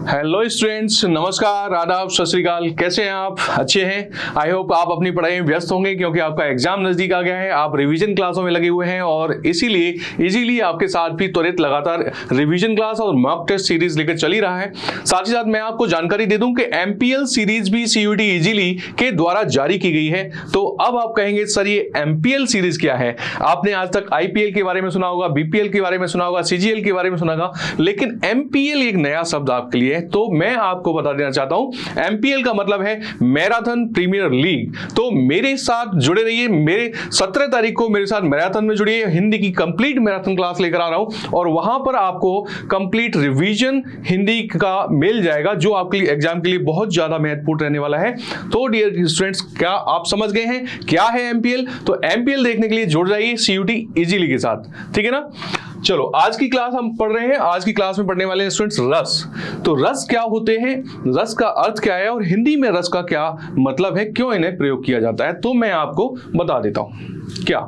Hello students, नमस्कार, आदाब, सत श्री अकाल। कैसे हैं आप? अच्छे हैं? आई होप आप अपनी पढ़ाई में व्यस्त होंगे क्योंकि आपका एग्जाम नजदीक आ गया है। आप रिवीजन क्लासों में लगे हुए हैं और इसीलिए इजीली आपके साथ भी त्वरित लगातार रिवीजन क्लास और मॉक टेस्ट सीरीज लेकर चल ही रहा है। साथ ही साथ मैं आपको जानकारी दे दूं कि एमपीएल सीरीज भी सीयूईटी इजीली के द्वारा जारी की गई है। तो अब आप कहेंगे सर ये एमपीएल सीरीज क्या है? आपने आज तक आईपीएल के बारे में सुना होगा, बीपीएल के बारे में सुना होगा, सीजीएल के बारे में सुना होगा, लेकिन एमपीएल एक नया शब्द आपके लिए। तो मैं आपको बता देना चाहता हूं एमपीएल का मतलब है मैराथन प्रीमियर लीग। तो मेरे साथ जुड़े रहिए, मेरे 17 तारीख को मेरे साथ मैराथन में जुड़िए। हिंदी की कंप्लीट मैराथन क्लास लेकर आ रहा हूं और वहां पर आपको कंप्लीट रिवीजन हिंदी का मिल जाएगा जो आपके लिए एग्जाम के लिए बहुत ज्यादा महत्वपूर्ण रहने वाला है। तो डियर स्टूडेंट्स, क्या आप समझ गए हैं क्या है एमपीएल? तो एमपीएल देखने के लिए जुड़ जाइए सीयूईटी इजीली के साथ, ठीक है ना। चलो, आज की क्लास हम पढ़ रहे हैं। आज की क्लास में पढ़ने वाले हैं स्टूडेंट्स रस। तो रस क्या होते हैं, रस का अर्थ क्या है और हिंदी में रस का क्या मतलब है, क्यों इन्हें प्रयोग किया जाता है, तो मैं आपको बता देता हूं। क्या?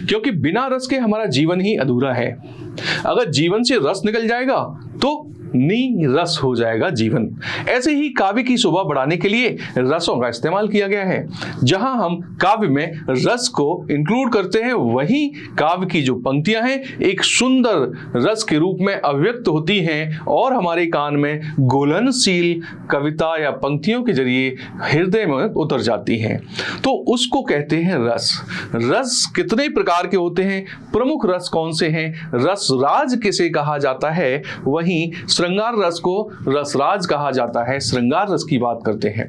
क्योंकि बिना रस के हमारा जीवन ही अधूरा है। अगर जीवन से रस निकल जाएगा तो नीरस हो जाएगा जीवन। ऐसे ही काव्य की शोभा बढ़ाने के लिए रसों का इस्तेमाल किया गया है। जहां हम काव्य में रस को इंक्लूड करते हैं, वहीं काव्य की जो पंक्तियां हैं एक सुंदर रस के रूप में अभिव्यक्त होती हैं और हमारे कान में घुलनशील कविता या पंक्तियों के जरिए हृदय में उतर जाती हैं। तो उसको कहते हैं रस। रस कितने प्रकार के होते हैं, प्रमुख रस कौन से हैं, रसराज किसे कहा जाता है, वहीं श्रृंगार रस को रसराज कहा जाता है। श्रृंगार रस की बात करते हैं,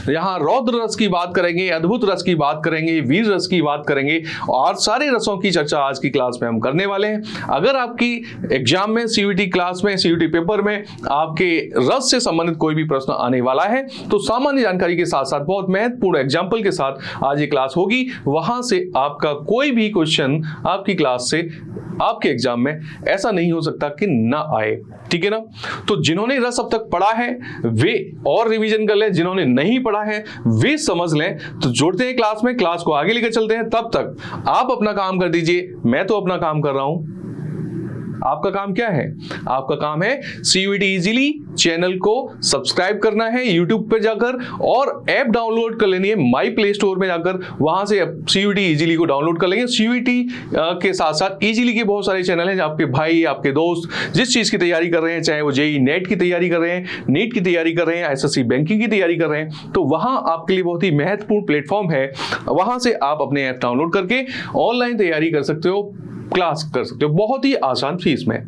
यहां रौद्र रस की बात करेंगे, अद्भुत रस की बात करेंगे, वीर रस की बात करेंगे और सारे रसों की चर्चा आज की क्लास में हम करने वाले हैं। अगर आपकी एग्जाम में सीयूईटी क्लास में, सीयूईटी पेपर में आपके रस से संबंधित कोई भी प्रश्न आने वाला है तो सामान्य जानकारी के साथ साथ बहुत महत्वपूर्ण एग्जाम्पल के साथ आज ये क्लास होगी। वहां से आपका कोई भी क्वेश्चन आपकी क्लास से आपके एग्जाम में ऐसा नहीं हो सकता कि ना आए, ठीक है ना। तो जिन्होंने रस अब तक पढ़ा है वे और रिवीजन कर लें, जिन्होंने नहीं पढ़ा है वे समझ लें। तो जुड़ते हैं क्लास में, क्लास को आगे लेकर चलते हैं। तब तक आप अपना काम कर दीजिए, मैं तो अपना काम कर रहा हूं। आपका काम क्या है? आपका काम है सीयूईटी इजीली चैनल को सब्सक्राइब करना है यूट्यूब पे जाकर और ऐप डाउनलोड कर लेनी है माई प्ले स्टोर में जाकर। वहां से सीयूईटी इजीली को डाउनलोड कर लेंगे। सीयूईटी के साथ साथ इजीली के बहुत सारे चैनल हैं। आपके भाई, आपके दोस्त जिस चीज की तैयारी कर रहे हैं, चाहे वो जेईई नेट की तैयारी कर रहे हैं, नीट की तैयारी कर रहे हैं, एसएससी बैंकिंग की तैयारी कर रहे हैं, तो वहां आपके लिए बहुत ही महत्वपूर्ण प्लेटफॉर्म है। वहां से आप अपने ऐप डाउनलोड करके ऑनलाइन तैयारी कर सकते हो, क्लास कर सकते हो बहुत ही आसान फीस में।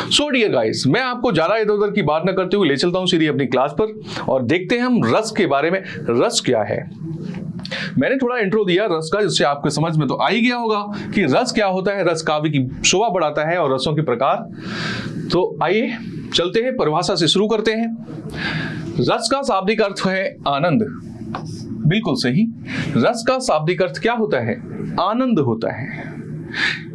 सो डियर गाइस, मैं आपको ज्यादा इधर उधर की बात न करते हुए ले चलता हूं सीधी अपनी क्लास पर और देखते हैं हम रस के बारे में। रस क्या है? मैंने थोड़ा इंट्रो दिया रस का, जिससे आपके समझ में तो आ ही गया होगा कि रस क्या होता है। रस काव्य की शोभा बढ़ाता है और रसों के प्रकार। तो आइए चलते हैं, परिभाषा से शुरू करते हैं। रस का शाब्दिक अर्थ है आनंद। बिल्कुल सही, रस का शाब्दिक अर्थ क्या होता है? आनंद होता है।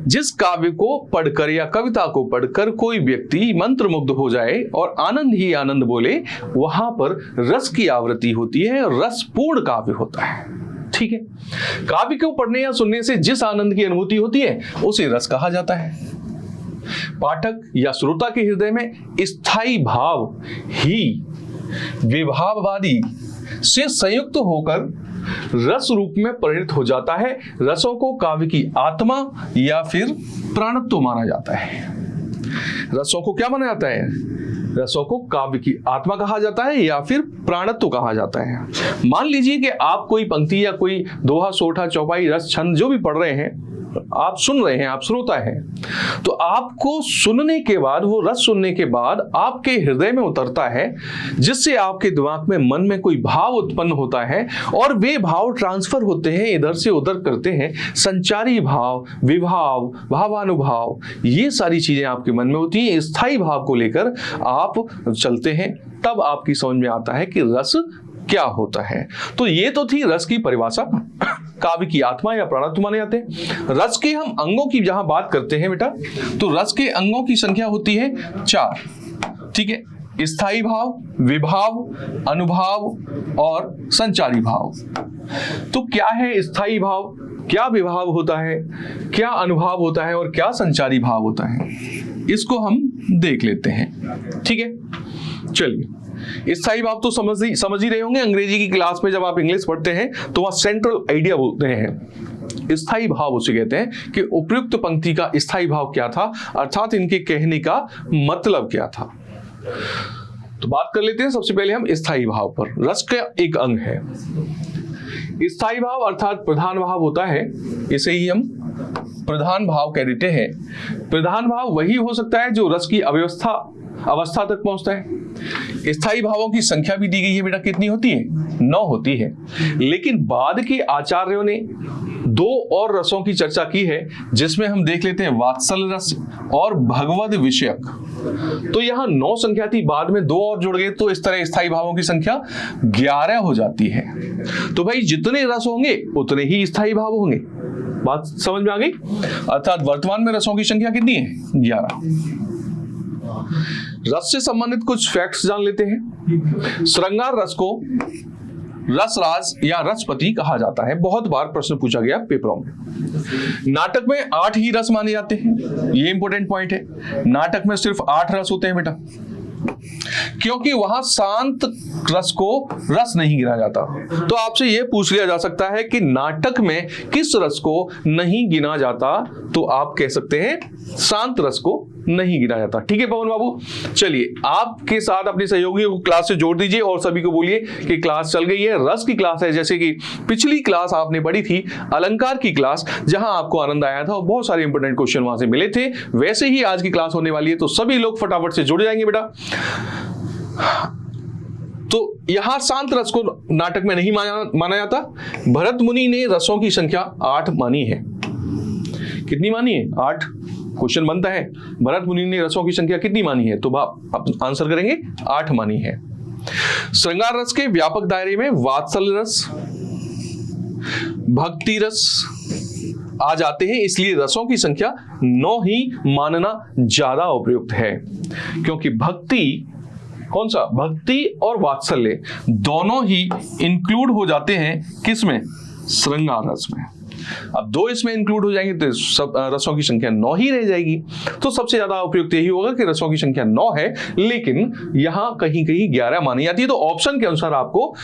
जिस काव्य को पढ़कर या कविता को पढ़कर कोई व्यक्ति मंत्रमुग्ध हो जाए और आनंद ही आनंद बोले, वहां पर रस की आवृत्ति होती है और रसपूर्ण काव्य होता है, ठीक है। काव्य को पढ़ने या सुनने से जिस आनंद की अनुभूति होती है उसे रस कहा जाता है। पाठक या श्रोता के हृदय में स्थायी भाव ही विभाववादी से संयुक्त होकर रस रूप में परिणत हो जाता है। रसों को काव्य की आत्मा या फिर प्राणत्व माना जाता है। रसों को क्या माना जाता है? रसों को काव्य की आत्मा कहा जाता है या फिर प्राणत्व कहा जाता है। मान लीजिए कि आप कोई पंक्ति या कोई दोहा, सोठा, चौपाई, रस, छंद जो भी पढ़ रहे हैं, आप सुन रहे हैं, आप श्रोता हैं, तो आपको सुनने के बाद, वो रस सुनने के बाद आपके हृदय में उतरता है, जिससे आपके दिमाग में, मन में कोई भाव उत्पन्न होता है और वे भाव ट्रांसफर होते हैं, इधर से उधर करते हैं। संचारी भाव, विभाव, भावानुभाव, ये सारी चीजें आपके मन में होती हैं। स्थायी भाव को लेकर आप चलते हैं, तब आपकी समझ में आता है कि रस क्या होता है। तो ये तो थी रस की परिभाषा। काव्य की आत्मा या प्राणत्व माने जाते हैं। रस के हम अंगों की जहां बात करते हैं बेटा, तो रस के अंगों की संख्या होती है 4, ठीक है। स्थायी भाव, विभाव, अनुभाव और संचारी भाव। तो क्या है स्थायी भाव, क्या विभाव होता है, क्या अनुभाव होता है और क्या संचारी भाव होता है, इसको हम देख लेते हैं, ठीक है। चलिए, स्थायी भाव तो समझ ही रहे होंगे। अंग्रेजी की क्लास में जब आप इंग्लिश पढ़ते हैं तो वहां सेंट्रल आइडिया बोलते हैं। स्थायी भाव उसे कहते हैं कि उपयुक्त पंक्ति का स्थायी भाव क्या था, अर्थात इनके कहने का मतलब क्या था। तो बात कर लेते हैं सबसे पहले हम स्थायी भाव पर। रस का एक अंग है स्थायी भाव, अर्थात प्रधान भाव होता है, इसे ही हम प्रधान भाव कह देते हैं। प्रधान भाव वही हो सकता है जो रस की अवस्था तक पहुंचता है। स्थायी भावों की संख्या भी दी गई है बेटा, कितनी होती है? 9 होती है। लेकिन बाद के आचार्यों ने 2 और रसों की चर्चा की है, जिसमें हम देख लेते हैं वात्सल्य रस और भगवद विषयक। तो यहां 9 संख्या थी, बाद में 2 और जुड़ गए, तो इस तरह स्थायी भावों की संख्या 11 हो जाती है। तो भाई जितने रस होंगे उतने ही स्थायी भाव होंगे। बात समझ में आ गई? अर्थात वर्तमान में रसों की संख्या कितनी है? 11। रस से संबंधित कुछ फैक्ट्स जान लेते हैं। श्रृंगार रस को रसराज या रसपति कहा जाता है, बहुत बार प्रश्न पूछा गया पेपरों में। नाटक में 8 ही रस माने जाते हैं, ये इंपॉर्टेंट पॉइंट है। नाटक में सिर्फ 8 रस होते हैं बेटा, क्योंकि वहां शांत रस को रस नहीं गिना जाता। तो आपसे यह पूछ लिया जा सकता है कि नाटक में किस रस को नहीं गिना जाता, तो आप कह सकते हैं शांत रस को नहीं गिना जाता। ठीक है पवन बाबू, चलिए आपके साथ अपने सहयोगियों को क्लास से जोड़ दीजिए और सभी को बोलिए कि क्लास चल गई है। रस की क्लास है, जैसे कि पिछली क्लास आपने पढ़ी थी अलंकार की क्लास, जहां आपको आनंद आया था और बहुत सारे इंपोर्टेंट क्वेश्चन वहां से मिले थे, वैसे ही आज की क्लास होने वाली है। तो सभी लोग फटाफट से जुड़ जाएंगे बेटा। तो यहां शांत रस को नाटक में नहीं माना जाता। भरत मुनि ने रसों की संख्या 8 मानी है। कितनी मानी है? 8। क्वेश्चन बनता है भरत मुनि ने रसों की संख्या कितनी मानी है, तो आप आंसर करेंगे 8 मानी है। श्रृंगार रस के व्यापक दायरे में वात्सल्य रस, भक्ति रस आ जाते हैं, इसलिए रसों की संख्या 9 ही मानना ज्यादा उपयुक्त है। क्योंकि भक्ति, कौन सा? भक्ति और वात्सल्य दोनों ही इंक्लूड हो जाते हैं किसमें? श्रृंगार रस में। अब 2 इसमें इंक्लूड हो जाएंगे तो सब रसों की संख्या 9 ही रह जाएगी। तो सबसे ज्यादा उपयुक्त यही होगा कि रसों की संख्या 9 है, लेकिन यहां कहीं कहीं 11 मानी जाती है। तो ऑप्शन के अनुसार आपको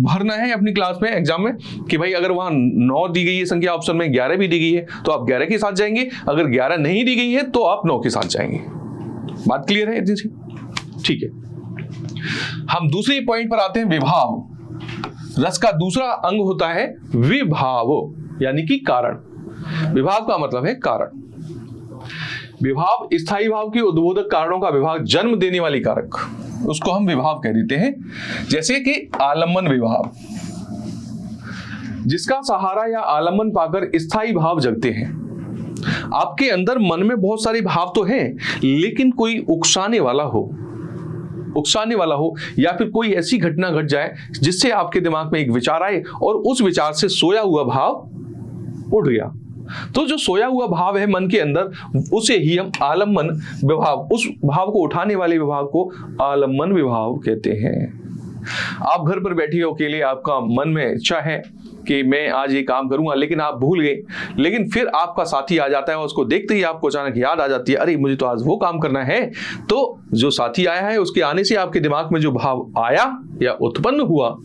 भरना है अपनी क्लास में, एग्जाम में, कि भाई अगर वहां 9 दी गई है संख्या, ऑप्शन में 11 भी दी गई है, तो आप 11 के साथ जाएंगे। अगर 11 नहीं दी गई है तो आप 9 के साथ जाएंगे। बात क्लियर है इतनी सी? ठीक है, हम दूसरे पॉइंट पर आते हैं, विभाव। रस का दूसरा अंग होता है विभाव, यानी कि कारण। विभाव का मतलब है कारण। विभाव स्थायी भाव के उद्बोधक कारणों का विभाग, जन्म देने वाली कारक, उसको हम विभाव कह देते हैं। जैसे कि आलम्बन विभाव, जिसका सहारा या आलम्बन पाकर स्थायी भाव जगते हैं। आपके अंदर मन में बहुत सारे भाव तो हैं, लेकिन कोई उकसाने वाला हो या फिर कोई ऐसी घटना घट जाए जिससे आपके दिमाग में एक विचार आए और उस विचार से सोया हुआ भाव उठ गया, तो जो सोया हुआ भाव है मन के अंदर, उसे ही हम आलम्बन विभाव, उस भाव को उठाने वाले विभाव को आलम्बन विभाव कहते हैं। आप घर पर बैठे हो अकेले, आपका मन में इच्छा है कि मैं आज ये काम करूंगा, लेकिन आप भूल गए, लेकिन फिर आपका साथी आ जाता है और उसको देखते ही आपको अचानक याद आ जाती है, अरे मुझे तो आज वो काम करना है। तो जो साथी आया है उसके आने से आपके दिमाग में जो भाव आया या उत्पन्न हुआ,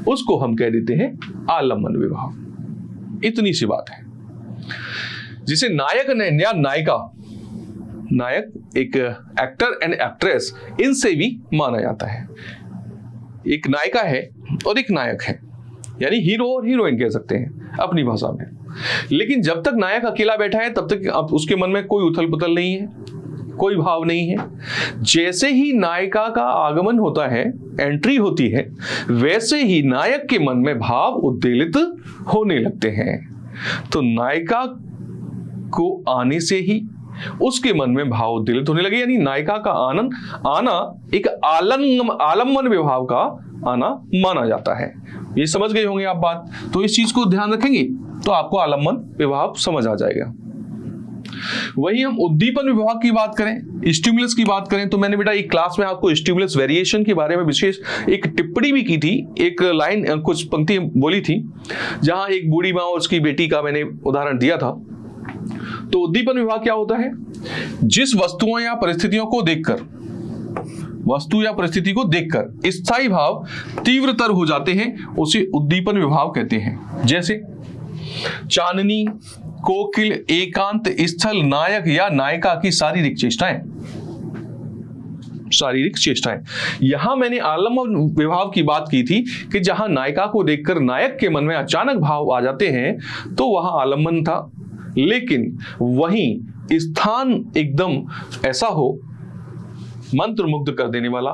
उसको हम कह देते हैं आलम्बन विभाव। इतनी सी बात है। जिसे नायक या नायिका, नायक एक एक्टर एंड एक्ट्रेस, इनसे भी माना जाता है। एक नायिका है और एक नायक है, यानी हीरो और हीरोइन कह सकते हैं अपनी भाषा में। लेकिन जब तक नायक अकेला बैठा है तब तक उसके मन में कोई उथल पुथल नहीं है, कोई भाव नहीं है। जैसे ही नायिका का आगमन होता है, एंट्री होती है, वैसे ही नायक के मन में भाव उद्वेलित होने लगते हैं। तो नायिका को आने से ही उसके मन में भाव उद्वेलित होने लगे, यानी नायिका का आना एक आलम्बन विभाव का आना माना जाता है। ये समझ गए होंगे आप बात, तो इस चीज को ध्यान रखेंगे तो आपको आलम्बन विभाव समझ आ जाएगा। वही हम उद्दीपन विभाग की बात करें, स्टिमुलस की बात करें, तो मैंने बेटा एक क्लास में आपको स्टिमुलस वेरिएशन के बारे में विशेष एक टिप्पणी भी की थी, एक लाइन, कुछ पंक्ति बोली थी, जहां एक बूढ़ी मां और उसकी बेटी का मैंने उदाहरण दिया था। तो उद्दीपन विभाग क्या होता है? जिस वस्तुओं या परिस्थितियों को देखकर वस्तु या परिस्थिति को देखकर स्थायी भाव तीव्रतर हो जाते हैं, उसे उद्दीपन विभाव कहते हैं। जैसे चांदनी, कोकिल, एकांत स्थल, नायक या नायिका की शारीरिक चेष्टाएं। शारीरिक चेष्टाएं, यहां मैंने आलम्बन विभाव की बात की थी कि जहां नायिका को देखकर नायक के मन में अचानक भाव आ जाते हैं तो वहां आलम्बन था। लेकिन वहीं स्थान एकदम ऐसा हो, मंत्र मुग्ध कर देने वाला,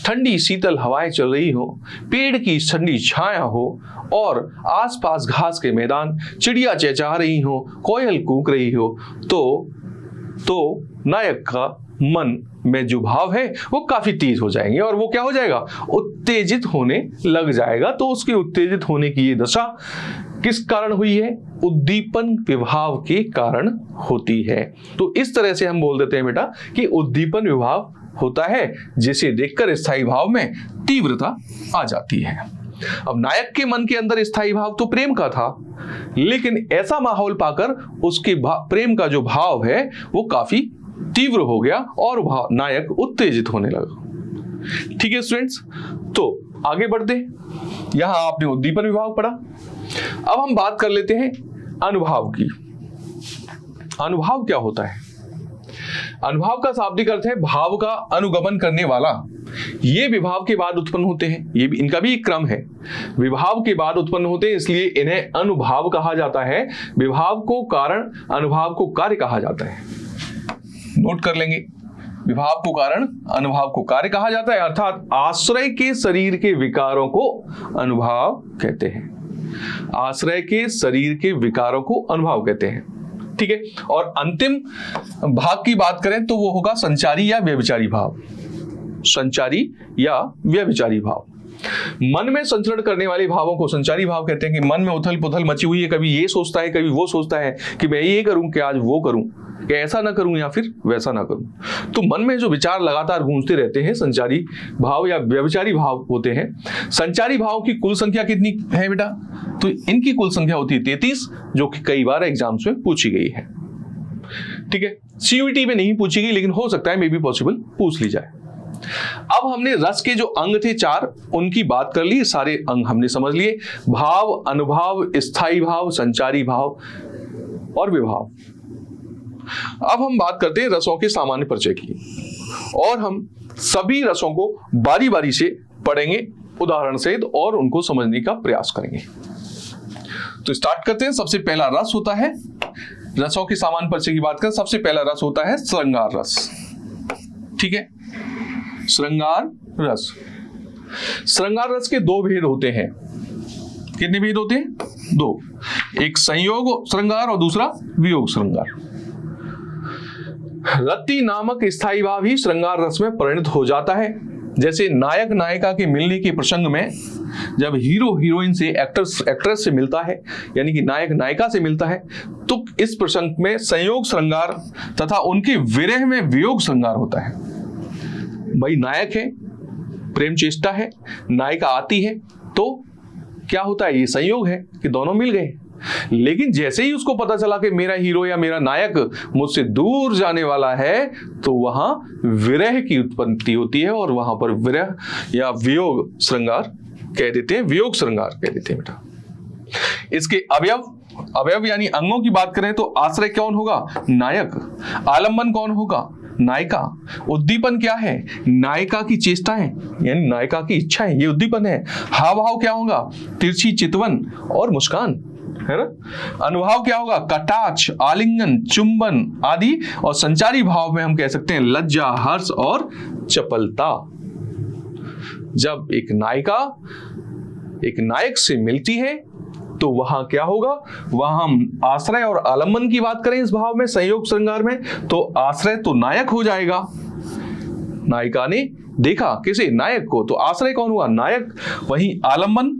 ठंडी शीतल हवाएं चल रही हो, पेड़ की ठंडी छाया हो और आसपास घास के मैदान, चिड़िया चहचहा रही हो, कोयल कूक रही हो, तो नायक का मन में जो भाव है वो काफी तेज हो जाएंगे और वो क्या हो जाएगा, उत्तेजित होने लग जाएगा। तो उसके उत्तेजित होने की ये दशा किस कारण हुई है, उद्दीपन विभाव के कारण होती है। तो इस तरह से हम बोल देते हैं बेटा कि उद्दीपन विभाव होता है जिसे देखकर स्थायी भाव में तीव्रता आ जाती है। अब नायक के मन के अंदर स्थायी भाव तो प्रेम का था, लेकिन ऐसा माहौल पाकर उसके प्रेम का जो भाव है वो काफी तीव्र हो गया और नायक उत्तेजित होने लगा। ठीक है स्टूडेंट्स, तो आगे बढ़ते हैं। यहां आपने उद्दीपन विभाव पढ़ा। अब हम बात कर लेते हैं अनुभाव की। अनुभाव क्या होता है? अनुभाव का शाब्दिक अर्थ है भाव का अनुगमन करने वाला। ये विभाव के बाद उत्पन्न होते हैं, ये भी इनका भी एक क्रम है। विभाव के बाद उत्पन्न होते हैं, इसलिए इन्हें अनुभाव कहा जाता है। विभाव को कारण, अनुभाव को कार्य कहा जाता है। नोट कर लेंगे, विभाव को कारण, अनुभाव को कार्य कहा जाता है, अर्थात आश्रय के शरीर के विकारों को अनुभाव कहते हैं। आश्रय के शरीर के विकारों को अनुभाव कहते हैं। ठीक है, और अंतिम भाग की बात करें तो वो होगा संचारी या व्यभिचारी भाव। संचारी या व्यभिचारी भाव, मन में संचरण करने वाले भावों को संचारी भाव कहते हैं। कि मन में उथल पुथल मची हुई है, कभी ये सोचता है कभी वो सोचता है कि मैं ये करूं कि आज वो करूं, कि ऐसा ना करूं या फिर वैसा ना करूं। तो मन में जो विचार लगातार गूंजते रहते हैं, संचारी भाव या व्यभिचारी भाव होते हैं। संचारी भाव की कुल संख्या कितनी है बेटा? तो इनकी कुल संख्या होती है 33, जो कि कई बार एग्जाम्स में पूछी गई है। ठीक है, सीयूईटी में नहीं पूछी गई, लेकिन हो सकता है मे बी पॉसिबल पूछ ली जाए। अब हमने रस के जो अंग थे 4, उनकी बात कर ली। सारे अंग हमने समझ लिए, भाव, अनुभाव, स्थायी भाव, संचारी भाव और विभाव। अब हम बात करते हैं रसों के सामान्य परिचय की, और हम सभी रसों को बारी बारी से पढ़ेंगे उदाहरण सहित और उनको समझने का प्रयास करेंगे। तो स्टार्ट करते हैं। सबसे पहला रस होता है, रसों के सामान्य परिचय की बात करें, सबसे पहला रस होता है श्रृंगार रस। ठीक है, श्रृंगार रस। श्रृंगार रस के 2 भेद होते हैं। कितने भेद होते हैं? 2। एक संयोग श्रृंगार और दूसरा वियोग श्रृंगार। रति नामक स्थायी भाव ही श्रृंगार रस में परिणत हो जाता है। जैसे नायक नायिका के मिलने के प्रसंग में जब हीरो हीरोइन से, एक्ट्रेस से मिलता है, यानी कि नायक नायिका से मिलता है, तो इस प्रसंग में संयोग श्रृंगार तथा उनके विरह में वियोग श्रृंगार होता है। भाई नायक है, प्रेम चेष्टा है, नायिका आती है, तो क्या होता है, ये संयोग है कि दोनों मिल गए। लेकिन जैसे ही उसको पता चला कि मेरा हीरो या मेरा नायक मुझसे दूर जाने वाला है, तो वहां विरह की उत्पत्ति होती है और वहां पर विरह या वियोग श्रृंगार कह देते हैं, वियोग श्रृंगार कह देते हैं बेटा। इसके अवयव यानी अंगों की बात करें तो आश्रय कौन होगा? नायक। आलंबन कौन होगा? नायिका। उद्दीपन क्या है? नायिका की चेष्टाएं यानी नायिका की इच्छाएं, ये उद्दीपन है। हाव भाव क्या होगा? तिरछी चितवन और मुस्कान, है ना। अनुभाव क्या होगा? कटाक्ष, आलिंगन, चुंबन आदि। और संचारी भाव में हम कह सकते हैं लज्जा, हर्ष और चपलता। जब एक नायिका एक नायक से मिलती है तो वहां क्या होगा? वहां हम आश्रय और आलंबन की बात करें इस भाव में, संयोग श्रृंगार में, तो आश्रय तो नायक हो जाएगा। नायिका ने देखा किसे? नायक को, तो आश्रय कौन हुआ? नायक। वहीं आलंबन,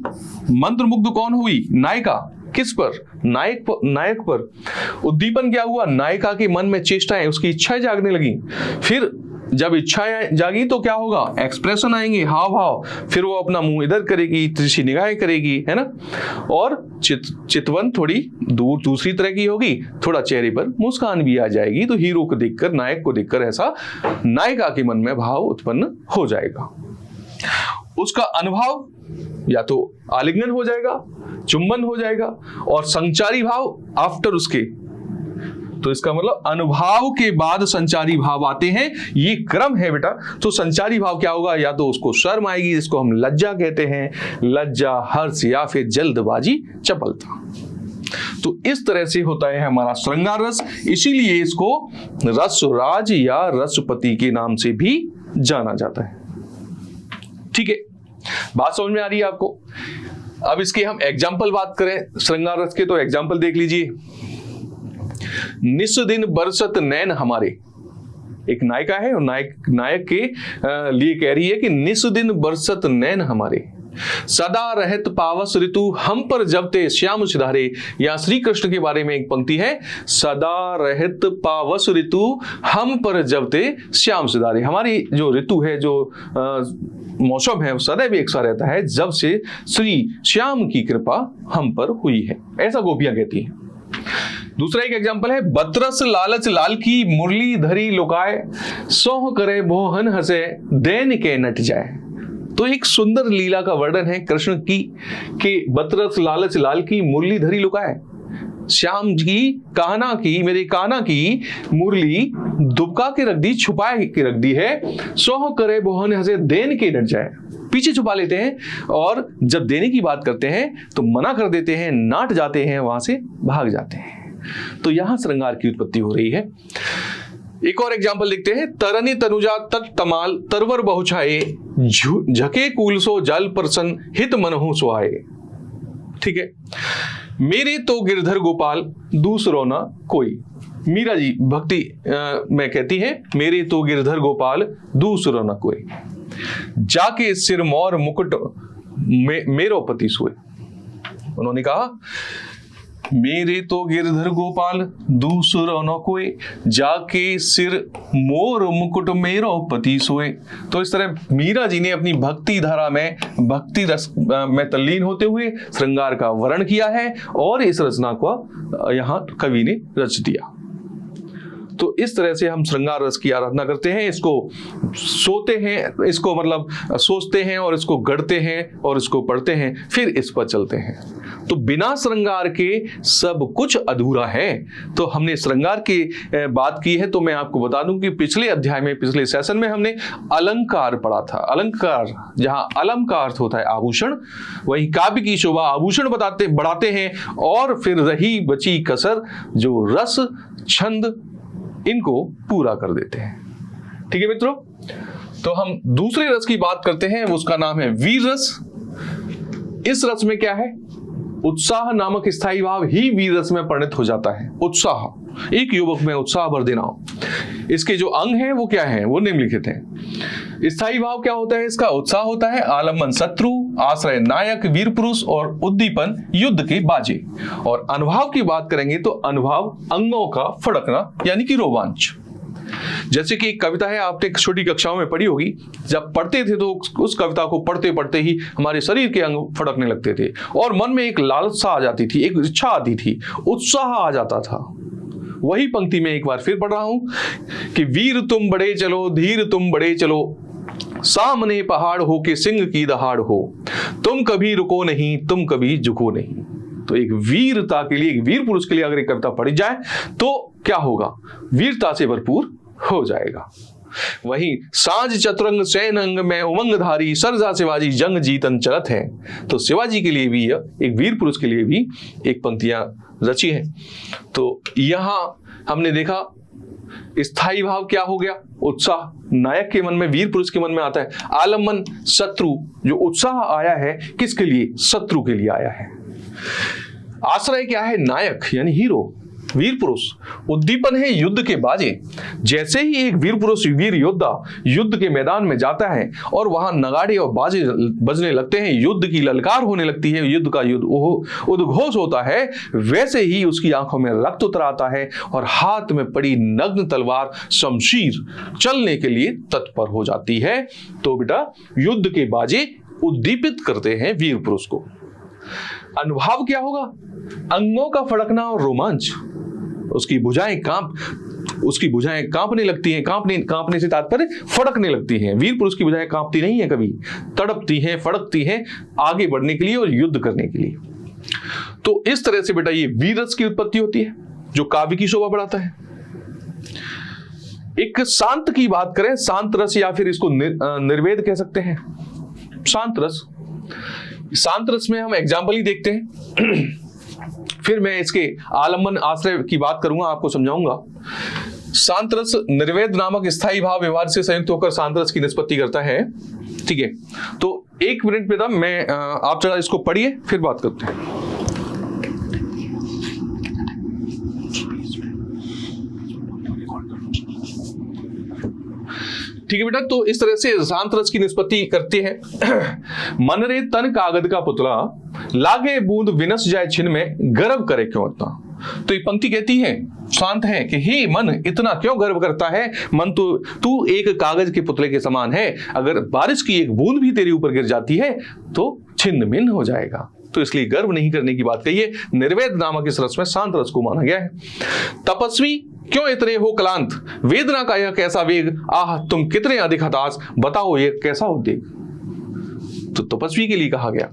मंत्रमुग्ध कौन हुई? नायिका। किस पर? नायक पर। उद्दीपन क्या हुआ? नायिका के मन में चेष्टाएं, उसकी इच्छाएं जागने लगी। फिर जब इच्छा जागी तो क्या होगा, एक्सप्रेशन आएंगे, हाव भाव, फिर वो अपना मुंह इधर करेगी, तिरछी निगाहें करेगी, है ना। और चितवन थोड़ी दूर दूसरी तरह की होगी, थोड़ा चेहरे पर मुस्कान भी आ जाएगी। तो हीरो को देखकर, नायक को देखकर ऐसा नायिका के मन में भाव उत्पन्न हो जाएगा। उसका अनुभव या तो आलिंगन हो जाएगा, चुंबन हो जाएगा, और संचारी भाव आफ्टर उसके। तो इसका मतलब अनुभाव के बाद संचारी भाव आते हैं, ये क्रम है बेटा। तो संचारी भाव क्या होगा, या तो उसको शर्म आएगी, जिसको हम लज्जा कहते हैं, लज्जा, हर्ष, या फिर जल्दबाजी, चपलता। तो इस तरह से होता है हमारा श्रृंगार रस। इसीलिए इसको रसराज या रसपति के नाम से भी जाना जाता है। ठीक है, बात समझ में आ रही है आपको। अब इसके हम एग्जाम्पल बात करें श्रृंगार रस के, तो एग्जाम्पल देख लीजिए। निस दिन बरसत नैन हमारे, एक नायिका है और नायक के लिए कह रही है कि निस दिन बरसत नैन हमारे, सदा रहत पावस ऋतु हम पर जबते श्याम सिधारे। यहाँ श्री कृष्ण के बारे में एक पंक्ति है, सदा रहत पावस ऋतु हम पर जबते श्याम सिधारे। हमारी जो ऋतु है, जो मौसम है, वो सदैव एक सा रहता है जब से श्री श्याम की कृपा हम पर हुई है, ऐसा गोपियां कहती हैं। दूसरा एक एग्जांपल है, बतरस लालच लाल की मुरली धरी लुकाए, सोह करे मोहन हंसे दैन के नट जाए। तो एक सुंदर लीला का वर्णन है कृष्ण की कि बतरस लालच लाल की मुरली धरी लुकाए, श्याम जी कान्हा की, मेरे कान्हा की मुरली दुबका के रख दी, छुपा के रख दी है, सोह करे मोहन हंसे देन के नट जाए। पीछे छुपा लेते हैं और जब देने की बात करते हैं तो मना कर देते हैं, नाट जाते हैं, वहां से भाग जाते हैं। तो यहां श्रृंगार की उत्पत्ति हो रही है। एक और एग्जांपल देखते हैं, तरनी तनुजा तट तमाल तरवर बहुछाए, झके कूल सो जल परसन हित मनहु सुहाए। ठीक है, मेरे तो गिरधर गोपाल दूसरो ना कोई। मीरा जी भक्ति में कहती है, मेरे तो गिरधर गोपाल दूसरो ना कोई, जाके सिर मोर मुकुट मेरो पति सोए। उन्होंने कहा, मेरे तो गिरधर गोपाल दूसरो न कोई, जाके सिर मोर मुकुट मेरो पति सोए। तो इस तरह मीरा जी ने अपनी भक्ति धारा में, भक्ति रस में तल्लीन होते हुए श्रृंगार का वर्णन किया है और इस रचना को यहाँ कवि ने रच दिया। तो इस तरह से हम श्रृंगार रस की आराधना करते हैं, इसको सोते हैं, इसको मतलब सोचते हैं और इसको गढ़ते हैं और इसको पढ़ते हैं, फिर इस पर चलते हैं। तो बिना श्रृंगार के सब कुछ अधूरा है। तो हमने श्रृंगार की बात की है, तो मैं आपको बता दूं कि पिछले अध्याय में, पिछले सेशन में हमने अलंकार पढ़ा था। अलंकार, जहां अलम का अर्थ होता है आभूषण, वही काव्य की शोभा आभूषण बढ़ाते हैं और फिर रही बची कसर जो रस छंद इनको पूरा कर देते हैं। ठीक है मित्रों, तो हम दूसरे रस की बात करते हैं, उसका नाम है वीर रस। इस रस में क्या है, उत्साह नामक स्थायी भाव ही वीर रस में परिणत हो जाता है। उत्साह, एक युवक में उत्साह भर देना। इसके जो अंग हैं वो क्या हैं, वो निम्नलिखित हैं। स्थायी भाव क्या होता है इसका, उत्साह होता है, आलम्बन शत्रु, आश्रय नायक वीर पुरुष और उद्दीपन युद्ध के बाजे। और अनुभाव की बात करेंगे तो अनुभाव अंगों का फड़कना यानी कि रोमांच। जैसे कि एक कविता है, आपने छोटी कक्षाओं में पढ़ी होगी, जब पढ़ते थे तो उस कविता को पढ़ते पढ़ते ही हमारे शरीर के अंग फड़कने लगते थे और मन में एक लालसा आ जाती थी, एक इच्छा आती थी, उत्साह आ जाता था। वही पंक्ति में एक बार फिर पढ़ रहा हूं कि वीर तुम बड़े चलो, धीर तुम बड़े चलो, सामने पहाड़ हो के सिंह की दहाड़ हो, तुम कभी रुको नहीं, तुम कभी झुको नहीं। तो एक वीरता के लिए, एक वीर पुरुष के लिए अगर एक कविता पढ़ी जाए तो क्या होगा, वीरता से भरपूर हो जाएगा। वहीं साज चतुरंग सैन अंग में उमंगधारी, सरजा शिवाजी जंग जीतन चलत है। तो शिवाजी के लिए भी, एक वीर पुरुष के लिए भी एक पंक्तियां रची हैं। तो यहां हमने देखा स्थायी भाव क्या हो गया, उत्साह नायक के मन में, वीर पुरुष के मन में आता है। आलम्बन शत्रु, जो उत्साह आया है किसके लिए, शत्रु के लिए आया है। आश्रय क्या है, नायक यानी हीरो, वीर पुरुष उद्दीपन है युद्ध के बाजे। जैसे ही एक वीर पुरुष, वीर योद्धा युद्ध के मैदान में जाता है और वहां नगाड़े और बाजे बजने लगते हैं, युद्ध की ललकार होने लगती है, युद्ध का उद्घोष होता है, वैसे ही उसकी आंखों में रक्त उतर आता है और हाथ में पड़ी नग्न तलवार शमशीर चलने के लिए तत्पर हो जाती है। तो बेटा युद्ध के बाजे उद्दीपित करते हैं वीर पुरुष को। अनुभव क्या होगा? अंगों का फड़कना और रोमांच। उसकी भुजाएं कांपने लगती हैं। कांपने से तात्पर्य फड़कने लगती हैं। वीर पुरुष की भुजाएं कांपती नहीं है, कभी तड़पती हैं, फड़कती हैं आगे बढ़ने के लिए और युद्ध करने के लिए। तो इस तरह से बेटा ये वीर रस की उत्पत्ति होती है जो काव्य की शोभा बढ़ाता है। एक शांत की बात करें, शांत रस या फिर इसको निर्वेद कह सकते हैं। शांत रस में हम एग्जाम्पल ही देखते हैं, फिर मैं इसके आलम्बन आश्रय की बात करूंगा, आपको समझाऊंगा। शांत रस निर्वेद नामक स्थायी भाव व्यवहार से संयुक्त होकर शांत रस की निष्पत्ति करता है। ठीक है, तो एक मिनट बेटा मैं आप जरा इसको पढ़िए, फिर बात करते हैं। ठीक है बेटा, तो इस तरह से शांत रस की निष्पत्ति करते हैं। मन रे तन कागद का पुतला, लागे बूंद विनस जाए छिन में, गर्व करे क्यों इतना। तो ये पंक्ति कहती है, शांत है कि हे मन इतना क्यों गर्व करता है, मन तो तू एक कागज के पुतले के समान है, अगर बारिश की एक बूंद भी तेरे ऊपर गिर जाती है तो छिन्न भिन्न हो जाएगा। तो इसलिए गर्व नहीं करने की बात कही है। निर्वेद नामक इस रस में शांत रस को माना गया है। तपस्वी क्यों इतने हो क्लांत, वेदना का यह कैसा वेग, आह तुम कितने अधिक हताश, बताओ ये कैसा उद्वेग। तो तपस्वी के लिए कहा गया।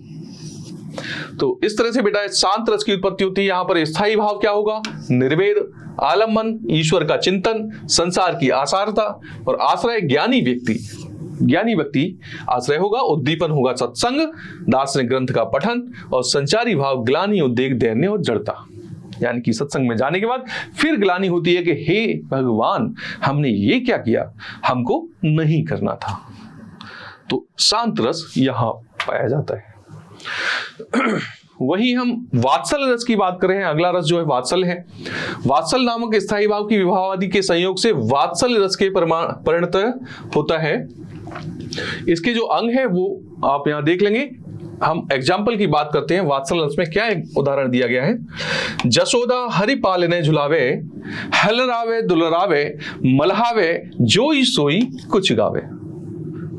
तो इस तरह से बेटा शांत रस की उत्पत्ति होती है। यहां पर स्थायी भाव क्या होगा? निर्वेद, आलम्बन, ईश्वर का चिंतन, संसार की आसारता और आश्रय ज्ञानी व्यक्ति आश्रय होगा। उद्दीपन होगा सत्संग, दार्शनिक ग्रंथ का पठन और संचारी भाव ग्लानि, उद्वेग, दैन्य और जड़ता। यानी कि सत्संग में जाने के बाद फिर ग्लानि होती है कि हे भगवान हमने ये क्या किया, हमको नहीं करना था। तो शांत रस यहां पाया जाता है। वही हम वात्सल रस की बात करें, अगला रस जो है वात्सल है। वात्सल नामक स्थायी भाव की विभावादि के संयोग से वात्सल रस के परिणत होता है। इसके जो अंग है वो आप यहां देख लेंगे। हम एग्जाम्पल की बात करते हैं। वात्सल रस में क्या एक उदाहरण दिया गया है? जसोदा हरि पालने झुलावे, हलरावे दुलरावे, मलहावे जोई सोई कुछ गावे।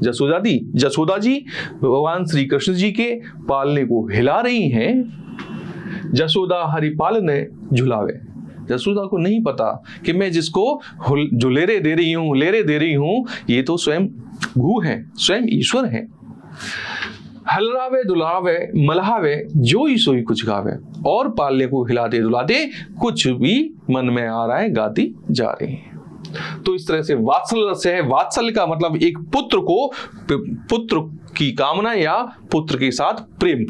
जसोदा जी भगवान श्री कृष्ण जी के पालने को हिला रही हैं। जसोदा हरि पालने झुलावे। जसोदा को नहीं पता कि मैं जिसको झुलेरे दे रही हूं ये तो स्वयं भू है, स्वयं ईश्वर है। हलरावे दुलावे मलहावे जोई सोई कुछ गावे, और पालने को हिलाते दुलाते कुछ भी मन में आ रहा है गाती जा रही है। तो इस तरह से वात्सल रस है। वात्सल का मतलब एक पुत्र की कामना या पुत्र के साथ प्रेम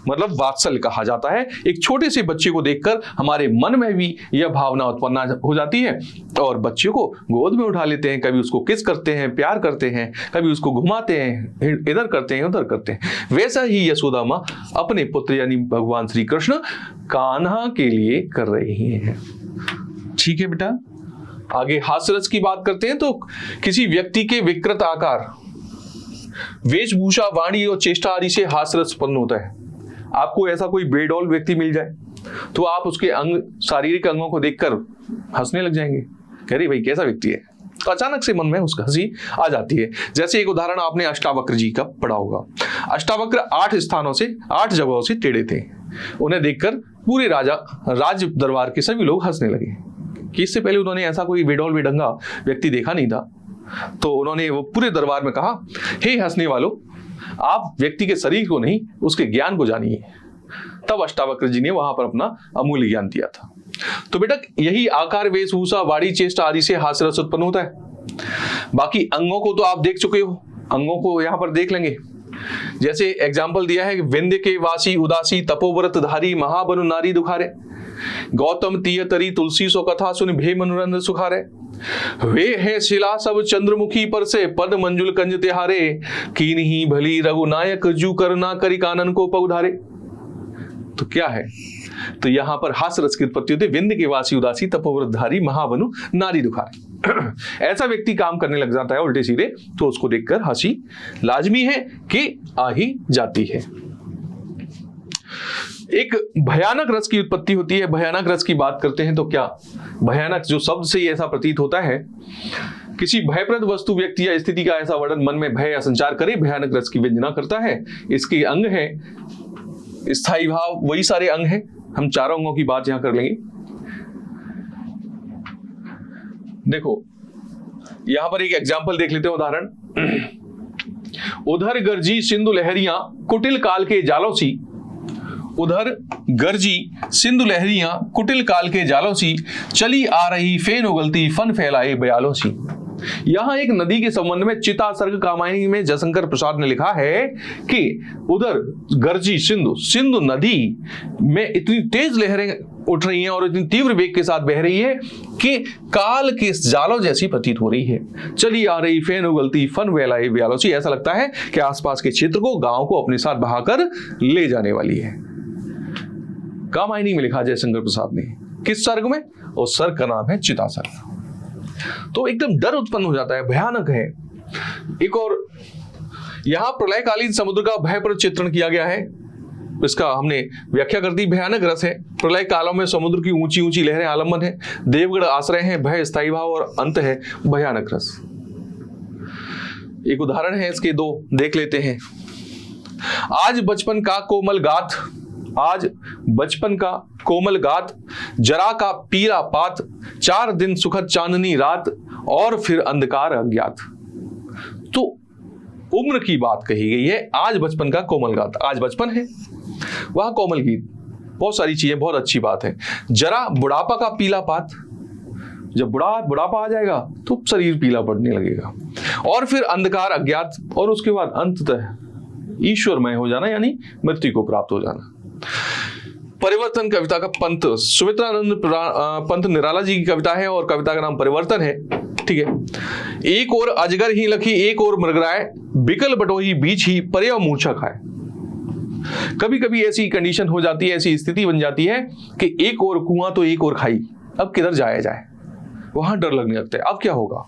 मतलब वात्सल कहा जाता है। एक छोटे से बच्चे को देखकर हमारे मन में भी यह भावना उत्पन्न हो जाती है और बच्चे को गोद में उठा लेते हैं, कभी उसको किस करते हैं, प्यार करते हैं, कभी उसको घुमाते हैं, इधर करते हैं उधर करते हैं। वैसा ही यशोदा माँ अपने पुत्र यानी भगवान श्री कृष्ण कान्हा के लिए कर रही हैं। ठीक है बेटा, आगे हास्य रस की बात करते हैं। तो किसी व्यक्ति के विकृत आकार, वेशभूषा, वाणी और चेष्टा आदि से हास्य रस उत्पन्न होता है। आपको ऐसा कोई बेडौल व्यक्ति मिल जाए तो आप उसके शारीरिक अंगों को देखकर हंसने लग जाएंगे, कह रही भाई कैसा व्यक्ति है, तो अचानक से मन में उसका हंसी आ जाती है। जैसे एक उदाहरण आपने अष्टावक्र जी का पढ़ा होगा। अष्टावक्र 8 जगहों से टेढ़े थे। उन्हें देखकर पूरे राज दरबार के सभी लोग हंसने लगे कि इससे पहले उन्होंने ऐसा कोई बेडौल बेढंगा व्यक्ति देखा नहीं था। तो उन्होंने वो पूरे दरबार में कहा, हे हंसने वालों, आप व्यक्ति के शरीर को नहीं उसके ज्ञान को जानिए। तब अष्टावक्र जी ने वहां पर अपना अमूल्य ज्ञान दिया था। तो बेटा यही आकार, वेशभूषा, वाणी, चेष्टा आदि से हास्य रस उत्पन्न होता है। बाकी अंगों को तो आप देख चुके हो, अंगों को यहां पर देख लेंगे। जैसे एग्जाम्पल दिया है, विंध्य के वासी उदासी, तपोव्रत धारी, महाबनु नारी दुखारे, गौतम तीय तरी तुलसी सो कथा सुन भे मनोरंजन सुखारे, वे है शिला सब चंद्रमुखी पर से, पद मंजुल कंज तिहारे, कीन्ही भली रघुनायक जू करना करी कानन को पउधारे। तो क्या है, तो यहां पर हास्य रस की उत्पत्ति होती है। विंध्य के वासी उदासी तपोव्रतधारी महाबनु नारी दुखारी। ऐसा व्यक्ति काम करने लग जाता है उल्टे सीधे तो उसको देखकर हंसी लाजमी है कि आ ही जाती है। एक भयानक रस की उत्पत्ति होती है। भयानक रस की बात करते हैं तो क्या भयानक जो शब्द से ही ऐसा प्रतीत होता है, किसी भयप्रद वस्तु व्यक्ति या स्थिति का ऐसा वर्णन मन में भय या संचार करे, भयानक रस की व्यंजना करता है। इसके अंग है स्थायी भाव, वही सारे अंग हैं। हम चारों अंगों की बात यहां कर लेंगे। देखो यहां पर एक एग्जाम्पल देख लेते हैं, उदाहरण। उधर गर्जी सिंधु लहरियां कुटिल काल के जालों सी, उधर गर्जी सिंधु लहरियां कुटिल काल के जालों सी, चली आ रही फेन उगलती फन फैलाए बयालों सी। यहां एक नदी के संबंध में चिता सर्ग कामायनी में जयशंकर प्रसाद ने लिखा है कि उधर गर्जी सिंधु नदी में इतनी तेज लहरें उठ रही हैं और इतनी तीव्र वेग के साथ बह रही है कि काल के जालों जैसी प्रतीत हो रही है। चली आ रही फेन उगलती फन फैलाए बयालों सी, ऐसा लगता है कि आसपास के क्षेत्र को, गांव को अपने साथ बहाकर ले जाने वाली है। कामायनी में लिखा जयशंकर प्रसाद ने, किस सर्ग में? उस सर्ग का नाम है चिता सर्ग। तो एकदम डर उत्पन्न हो जाता है, भयानक है। एक और यहां प्रलयकालीन समुद्र का भयप्रद चित्रण किया गया है, इसका हमने व्याख्या कर दी। भयानक रस है, प्रलय कालों में समुद्र की ऊंची ऊंची लहरें आलम्बन है, देवगढ़ आश्रय है, भय स्थायी भाव और अंत है भयानक रस। एक उदाहरण है इसके दो, देख लेते हैं। आज बचपन का कोमल गाथ, आज बचपन का कोमल गात, जरा का पीला पात, 4 दिन सुखद चांदनी रात और फिर अंधकार अज्ञात। तो उम्र की बात कही गई है। आज बचपन का कोमल गात, आज बचपन है, वह कोमल गीत, बहुत सारी चीजें, बहुत अच्छी बात है। जरा बुढ़ापा का पीला पात, जब बुढ़ापा आ जाएगा तो शरीर पीला पड़ने लगेगा। और फिर अंधकार अज्ञात, और उसके बाद अंततः ईश्वरमय हो जाना, यानी मृत्यु को प्राप्त हो जाना। परिवर्तन कविता का पंत, सुमित्रानंद पंत निराला जी की कविता है और कविता का नाम परिवर्तन है। ठीक है। एक और अजगर ही लखी, एक और मृगराय, बिकल बटोही बीच ही पर्यव मूर्छा खाए। कभी कभी ऐसी कंडीशन हो जाती है, ऐसी स्थिति बन जाती है कि एक और कुआं तो एक और खाई, अब किधर जाया जाए, वहां डर लगने लगता है, अब क्या होगा।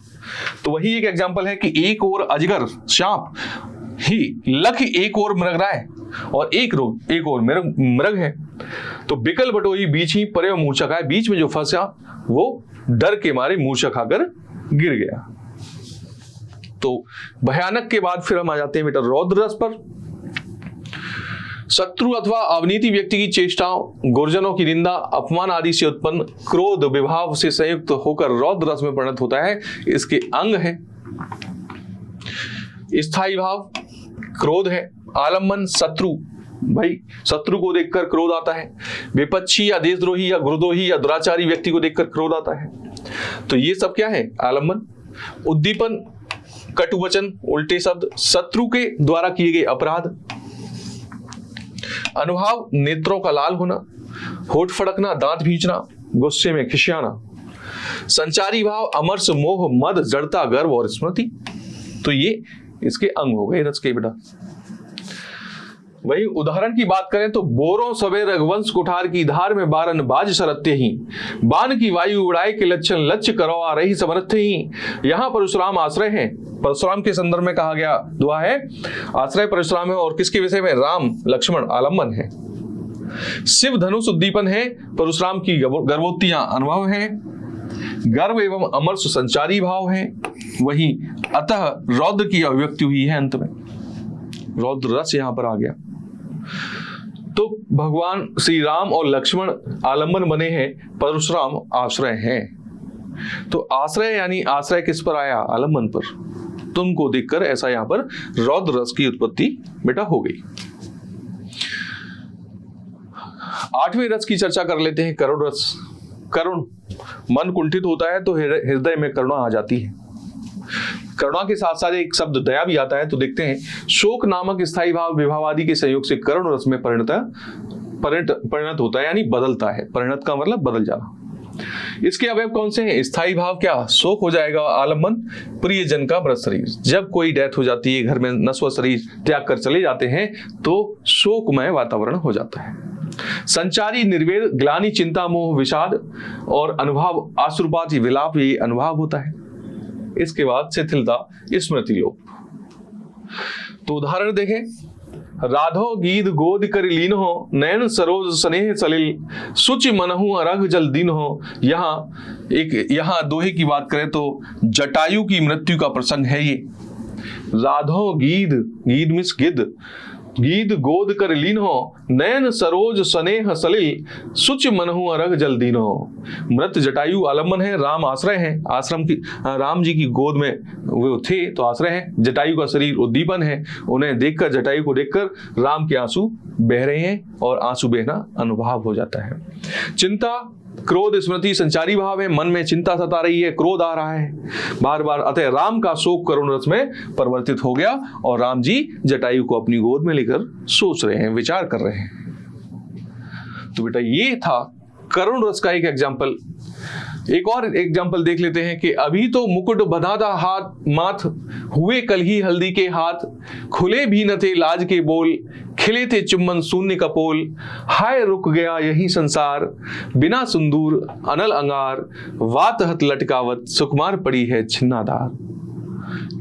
तो वही एक एग्जाम्पल है कि एक और अजगर सांप ही, लख एक और मृगराय, और एक और मृग है। तो बिकल बटोही बीच ही पर्यव मूर्छा खाए, बीच में जो फंसा वो डर के मारे मूर्छा खाकर गिर गया। तो भयानक के बाद फिर हम आ जाते हैं बेटा रौद्र रस पर। शत्रु अथवा अवनीति व्यक्ति की चेष्टाओं, गुरजनों की निंदा, अपमान आदि से उत्पन्न क्रोध विभाव से संयुक्त होकर रौद्र रस में परिणत होता है। इसके अंग है स्थायी भाव, क्रोध है, आलम्बन, शत्रु, भाई शत्रु को देखकर क्रोध आता है, विपक्षी या देशद्रोही या गुरुद्रोही या दुराचारी व्यक्ति को देखकर क्रोध आता है। तो ये सब क्या है? आलम्बन, उद्दीपन, कटु वचन, उल्टे शब्द, शत्रु के द्वारा किए गए अपराध, अनुभाव, नेत्रों का लाल होना, होठ फड़कना, दांत भींचना, गुस्से में खिसियाना, संचारी भाव, अमर्ष, मोह, मद, जड़ता, गर्व और स्मृति। तो ये इसके अंग हो गए रस के बेटा। वही उदाहरण की बात करें तो बोरों सवे रघुवंश कुठार की धार में बारन बाज सरत्य ही, बाण की वायु उड़ाए के लक्षण लक्ष्य करो आ रही समर्थ ही। यहाँ परशुराम आश्रय है, परशुराम के संदर्भ में कहा गया दुआ है, आश्रय परशुराम है। और किसके विषय में? राम लक्ष्मण आलम्बन है। शिव धनुष उद्दीपन है, परशुराम की गर्भोत्तियां अनुभव है, गर्व एवं अमर्ष संचारी भाव है। वही अतः रौद्र की अभिव्यक्ति हुई है अंत में, रौद्र रस यहां पर आ गया। तो भगवान श्री राम और लक्ष्मण आलम्बन बने हैं, परशुराम आश्रय हैं। तो आश्रय यानी आश्रय किस पर आया? आलम्बन पर। तुमको देखकर ऐसा यहां पर रौद्र रस की उत्पत्ति बेटा हो गई। 8वें रस की चर्चा कर लेते हैं, करुण रस। करुण, मन कुंठित होता है तो हृदय में करुणा आ जाती है। करुणा के साथ साथ एक शब्द दया भी आता है। तो देखते हैं, शोक नामक स्थायी भाव विभाव आदि के संयोग से करुण रस में परिणत होता है, यानी बदलता है। परिणत का मतलब बदल जाना। इसके अवयव कौन से हैं? स्थायी भाव क्या? शोक हो जाएगा, आलम्बन, प्रियजन का मृत शरीर। जब कोई डेथ हो जाती है, घर में नश्वर शरीर त्याग कर चले जाते हैं, तो शोकमय वातावरण हो जाता है। संचारी निर्वेद, ग्लानि, चिंता, मोह, विषाद और अनुभव, आश्रुपात, विलाप, ये अनुभव होता है। इसके बाद शिथिलता, स्मृति लोप। तो उदाहरण देखें, राधो गीत गोद कर लीन हो, नयन सरोज स्नेह सलिल, सुचि मनहु अरघ जल दीन हो। यहाँ दोहे की बात करें तो जटायु की मृत्यु का प्रसंग है ये। राधो गीद, गीद मीन्स गिद्ध, गीद गोद कर लीन हो, नयन सरोज स्नेह सलिल, सुच मनहु अरघ जल दीन हो। मृत जटायु आलम्बन है, राम आश्रय है, आश्रम की राम जी की गोद में वो थे तो आश्रय है। जटायु का शरीर उद्दीपन है, उन्हें देखकर, जटायु को देखकर राम के आंसू बह रहे हैं और आंसू बहना अनुभव हो जाता है। चिंता, क्रोध, स्मृति संचारी भाव है, मन में चिंता सता रही है, क्रोध आ रहा है बार बार, अतः राम का शोक करुण रस में परिवर्तित हो गया और राम जी जटायु को अपनी गोद में लेकर सोच रहे हैं, विचार कर रहे हैं। तो बेटा ये था करुण रस का एक एग्जाम्पल। एक और एग्जाम्पल देख लेते हैं कि अभी तो मुकुट बंधा था हाथ माथ, हुए कल ही हल्दी के हाथ, खुले भी न थे लाज के बोल, खिले थे चुम्बन शून्य कपोल, हाय रुक गया यही संसार, बिना सिंदूर अनल अंगार, वात हत लटकावत, सुकुमार पड़ी है छिन्नादार।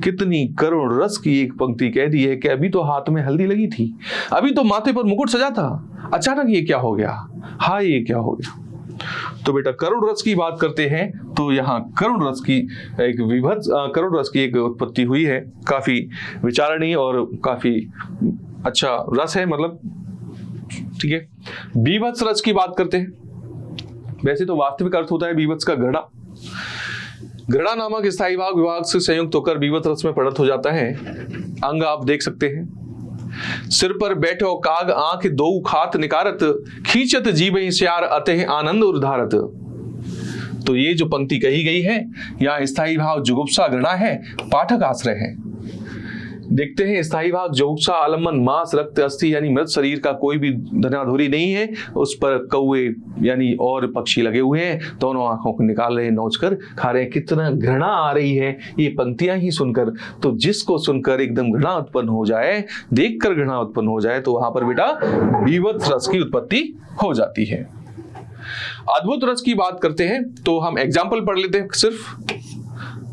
कितनी करुण रस की एक पंक्ति कह दी है कि अभी तो हाथ में हल्दी लगी थी, अभी तो माथे पर मुकुट सजा था, अचानक ये क्या हो गया, हाय ये क्या हो गया। तो बेटा करुण रस की बात करते हैं तो यहाँ करुण रस की एक विभत्स करुण रस की एक उत्पत्ति हुई है। काफी विचारणीय और काफी अच्छा रस है, मतलब ठीक है। बीभत्स रस की बात करते हैं। वैसे तो वास्तविक अर्थ होता है बीभत्स का घृणा। घृणा नामक स्थायी भाव विभाग से संयुक्त होकर बीभत्स रस में परिणत हो जाता है। अंग आप देख सकते हैं, सिर पर बैठो काग आंख दो खात निकारत, खींचत जीव श्यार अतः आनंद उर्धारत। तो ये जो पंक्ति कही गई है, यहाँ स्थायी भाव जुगुप्सा घृणा है, पाठक आश्रय है। देखते हैं स्थायी भाव जुगुप्सा आलम्बन, मांस रक्त अस्थि यानी मृत शरीर का कोई भी धनाधुरी नहीं है, उस पर कौवे यानी और पक्षी लगे हुए हैं, दोनों आंखों को निकाल रहे हैं, नोच कर खा रहे हैं। कितना घृणा आ रही है ये पंक्तियां ही सुनकर। तो जिसको सुनकर एकदम घृणा उत्पन्न हो जाए, देखकर घृणा उत्पन्न हो जाए, तो वहां पर बेटा बीभत्स रस की उत्पत्ति हो जाती है। अद्भुत रस की बात करते हैं तो हम एग्जाम्पल पढ़ लेते हैं सिर्फ।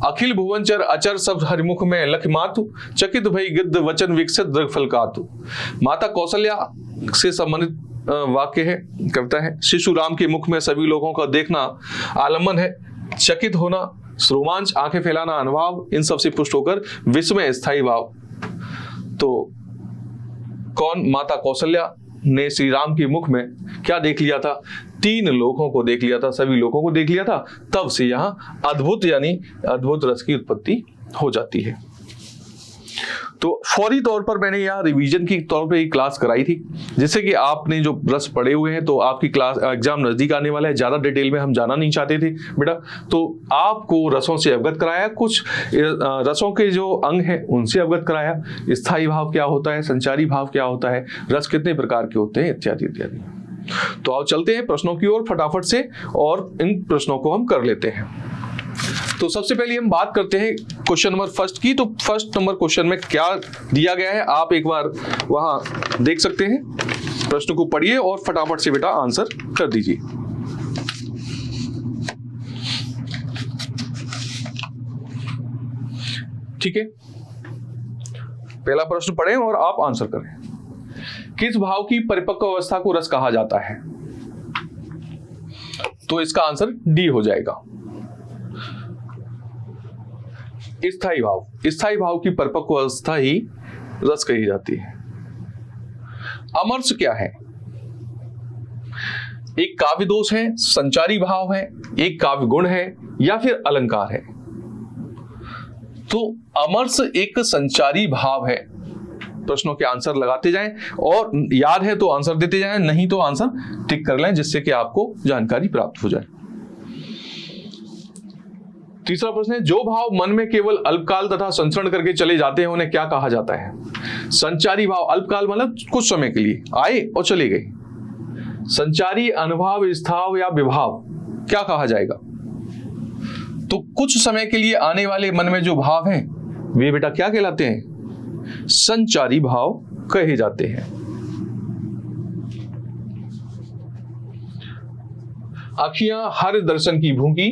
अखिल भुवनचर अचर सब हरिमुख में लख मातु, चकित भई गिद्ध वचन विकसित दृगफल कातु। माता कौशल्या से संबंधित वाक्य है, कविता है। शिशु राम के मुख में सभी लोगों का देखना आलम्बन है, चकित होना, रोमांच, आंखें फैलाना, अनुभव, इन सब से पुष्ट होकर विस्मय स्थायी भाव। तो कौन? माता कौशल्या ने श्री राम के मुख में क्या देख लिया था? 3 लोगों को देख लिया था, सभी लोगों को देख लिया था। तब से यहाँ अद्भुत यानी अद्भुत रस की उत्पत्ति हो जाती है। तो फौरी तौर पर मैंने यहाँ रिवीजन की तौर पे ही क्लास कराई थी, जिससे कि आपने जो रस पढ़े हुए हैं तो आपकी क्लास एग्जाम नजदीक आने वाला है, ज्यादा डिटेल में हम जाना नहीं चाहते थे बेटा। तो आपको रसों से अवगत कराया, कुछ रसों के जो अंग हैं उनसे अवगत कराया, स्थायी भाव क्या होता है, संचारी भाव क्या होता है, रस कितने प्रकार के होते हैं, इत्यादि इत्यादि। तो आओ चलते हैं प्रश्नों की ओर फटाफट से, और इन प्रश्नों को हम कर लेते हैं। तो सबसे पहले हम बात करते हैं क्वेश्चन नंबर फर्स्ट की। तो फर्स्ट नंबर क्वेश्चन में क्या दिया गया है आप एक बार वहां देख सकते हैं। प्रश्न को पढ़िए और फटाफट से बेटा आंसर कर दीजिए। ठीक है, पहला प्रश्न पढ़ें और आप आंसर करें। किस भाव की परिपक्व अवस्था को रस कहा जाता है? तो इसका आंसर डी हो जाएगा, स्थायी भाव। स्थायी भाव की परिपक्व अवस्था ही रस कही जाती है। अमर्ष क्या है? एक काव्य दोष है, संचारी भाव है, एक काव्य गुण है, या फिर अलंकार है। तो अमर्ष एक संचारी भाव है। प्रश्नों के आंसर लगाते जाएं और याद है तो आंसर देते जाएं, नहीं तो आंसर टिक कर लें, जिससे कि आपको जानकारी प्राप्त हो जाए। तीसरा प्रश्न है, जो भाव मन में केवल अल्पकाल तथा संचरण करके चले जाते हैं उन्हें क्या कहा जाता है? संचारी भाव, अल्पकाल मतलब कुछ समय के लिए आए और चले गए। संचारी अनुभव, स्थाव या विभाव क्या कहा जाएगा? तो कुछ समय के लिए आने वाले मन में जो भाव हैं वे बेटा क्या कहलाते हैं? संचारी भाव कहे जाते हैं। अखियां हर दर्शन की भूखी,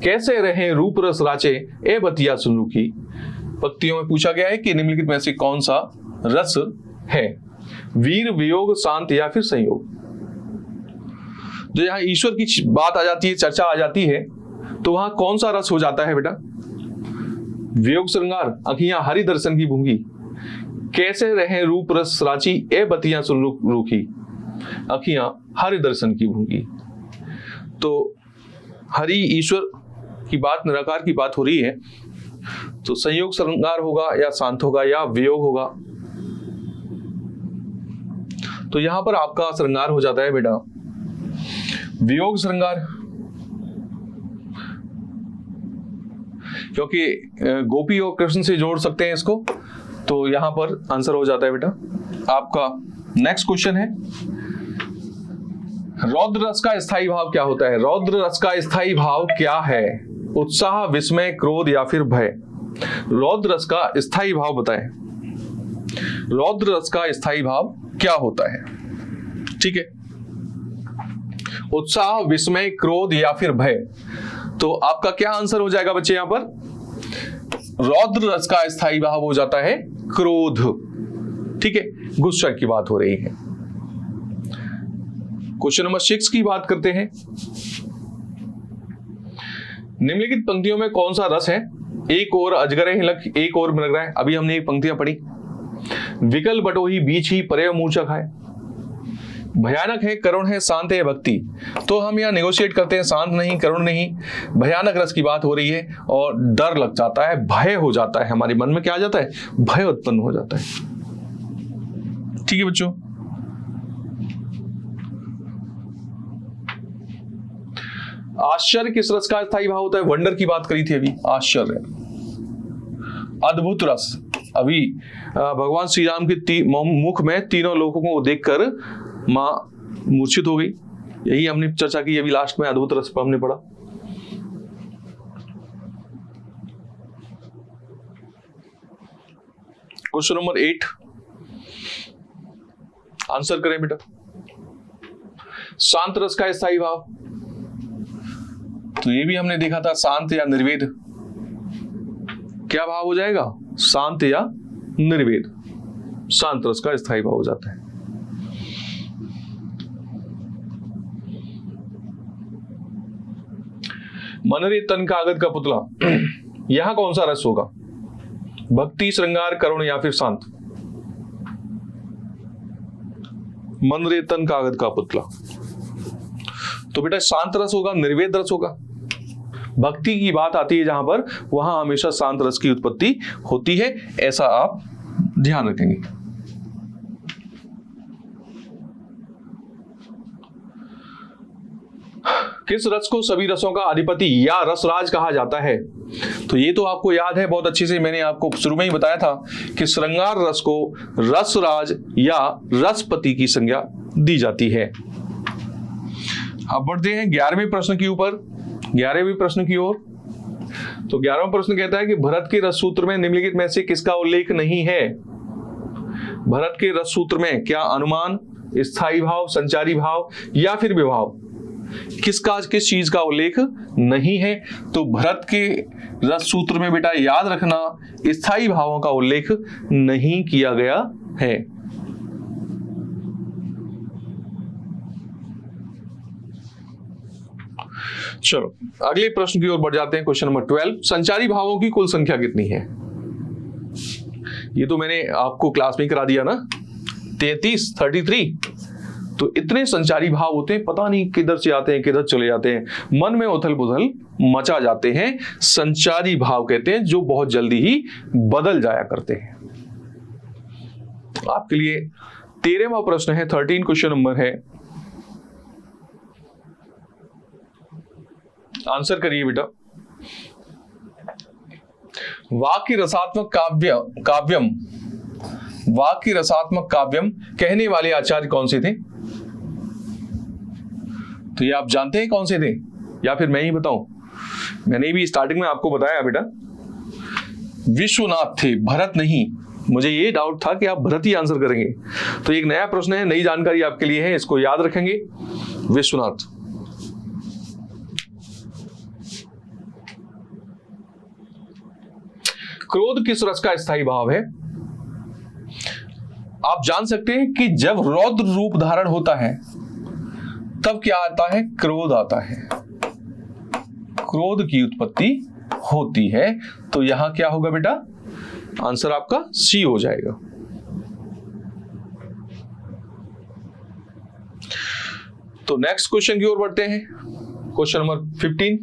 कैसे रहे रूप रस राचे ए बतिया सुन रुखी। पंक्तियों में पूछा गया है कि निम्नलिखित में से कौन सा रस है, वीर, वियोग, शांत या फिर संयोग। जो यहां ईश्वर की बात आ जाती है, चर्चा आ जाती है, तो वहां कौन सा रस हो जाता है बेटा? वियोग श्रृंगार, अखियां हरि दर्शन की भूखी, कैसे रहे रूप रस राची ए बतियां सुन रूखी। अखियां हरि दर्शन की भूखी, तो हरि ईश्वर की बात, निराकार की बात हो रही है, तो संयोग श्रृंगार होगा या शांत होगा या वियोग होगा। तो यहां पर आपका श्रृंगार हो जाता है बेटा वियोग श्रृंगार, क्योंकि गोपी और कृष्ण से जोड़ सकते हैं इसको, तो यहां पर आंसर हो जाता है बेटा आपका। नेक्स्ट क्वेश्चन है, रौद्र रस का स्थायी भाव क्या होता है? रौद्र रस का स्थायी भाव क्या है? उत्साह, विस्मय, क्रोध या फिर भय। रौद्र रस का स्थायी भाव बताएं। रौद्र रस का स्थायी भाव क्या होता है? ठीक है, उत्साह, विस्मय, क्रोध या फिर भय। तो आपका क्या आंसर हो जाएगा बच्चे? यहां पर रौद्र रस का स्थायी भाव हो जाता है क्रोध। ठीक है, गुस्सा की बात हो रही है। क्वेश्चन नंबर 6 की बात करते हैं। निम्नलिखित पंक्तियों में कौन सा रस है? एक और अजगर हिलक, एक और मिल रहा है। अभी हमने एक पंक्तियां पढ़ी, विकल बटोही बीच ही परे मूर्छा खाए। भयानक है, करुण है, शांत है, भक्ति। तो हम यहाँ नेगोशिएट करते हैं, शांत नहीं, करुण नहीं, भयानक रस की बात हो रही है और डर लग जाता है, भय हो जाता है, हमारे मन में क्या आ जाता है? भय उत्पन्न हो जाता है। ठीक है बच्चों, आश्चर्य किस रस का स्थायी भाव होता है? वंडर की बात करी थी अभी, आश्चर्य। अद्भुत रस, अभी भगवान श्री राम के मुख में तीनों लोगों को देखकर मां मूर्छित हो गई, यही हमने चर्चा की अभी लास्ट में, अद्भुत रस पर हमने पढ़ा। क्वेश्चन नंबर 8 आंसर करें बेटा। शांत रस का स्थायी भाव, तो ये भी हमने देखा था, शांत या निर्वेद। क्या भाव हो जाएगा? शांत या निर्वेद। शांत रस का स्थायी भाव हो जाता है। मन रे तन कागज का पुतला, यहां कौन सा रस होगा? भक्ति, श्रृंगार, करुण या फिर शांत। मन रे तन कागज का पुतला, तो बेटा शांत रस होगा, निर्वेद रस होगा। भक्ति की बात आती है जहां पर, वहां हमेशा शांत रस की उत्पत्ति होती है, ऐसा आप ध्यान रखेंगे। किस रस को सभी रसों का अधिपति या रसराज कहा जाता है? तो ये तो आपको याद है बहुत अच्छे से, मैंने आपको शुरू में ही बताया था कि श्रृंगार रस को रसराज या रसपति की संज्ञा दी जाती है। अब बढ़ते हैं 11वें प्रश्न के ऊपर, 11वें प्रश्न की ओर। तो 11वां प्रश्न कहता है कि भरत के रस सूत्र में निम्नलिखित में से किसका उल्लेख नहीं है? भरत के रस सूत्र में क्या अनुमान, स्थायी भाव, संचारी भाव या फिर विभाव, किस चीज का उल्लेख नहीं है? तो भरत के रस सूत्र में बेटा याद रखना, स्थायी भावों का उल्लेख नहीं किया गया है। चलो अगले प्रश्न की ओर बढ़ जाते हैं। क्वेश्चन नंबर 12, संचारी भावों की कुल संख्या कितनी है? ये तो मैंने आपको क्लास में करा दिया ना, 33। तो इतने संचारी भाव होते हैं, पता नहीं किधर से आते हैं किधर चले जाते हैं, मन में उथल पुथल मचा जाते हैं। संचारी भाव कहते हैं जो बहुत जल्दी ही बदल जाया करते हैं। आपके लिए 13वां प्रश्न है, 13 क्वेश्चन नंबर है, आंसर करिए बेटा। वाक्य रसात्मक काव्यम कहने वाले आचार्य कौन से थे? तो ये आप जानते हैं कौन से थे या फिर मैं ही बताऊं? मैंने भी स्टार्टिंग में आपको बताया बेटा, विश्वनाथ थे, भरत नहीं। मुझे ये डाउट था कि आप भरत ही आंसर करेंगे, तो एक नया प्रश्न है, नई जानकारी आपके लिए है, इसको याद रखेंगे। विश्वनाथ। क्रोध किस रस का स्थायी भाव है? आप जान सकते हैं कि जब रौद्र रूप धारण होता है तब क्या आता है? क्रोध आता है, क्रोध की उत्पत्ति होती है। तो यहां क्या होगा बेटा? आंसर आपका सी हो जाएगा। तो नेक्स्ट क्वेश्चन की ओर बढ़ते हैं। क्वेश्चन नंबर 15,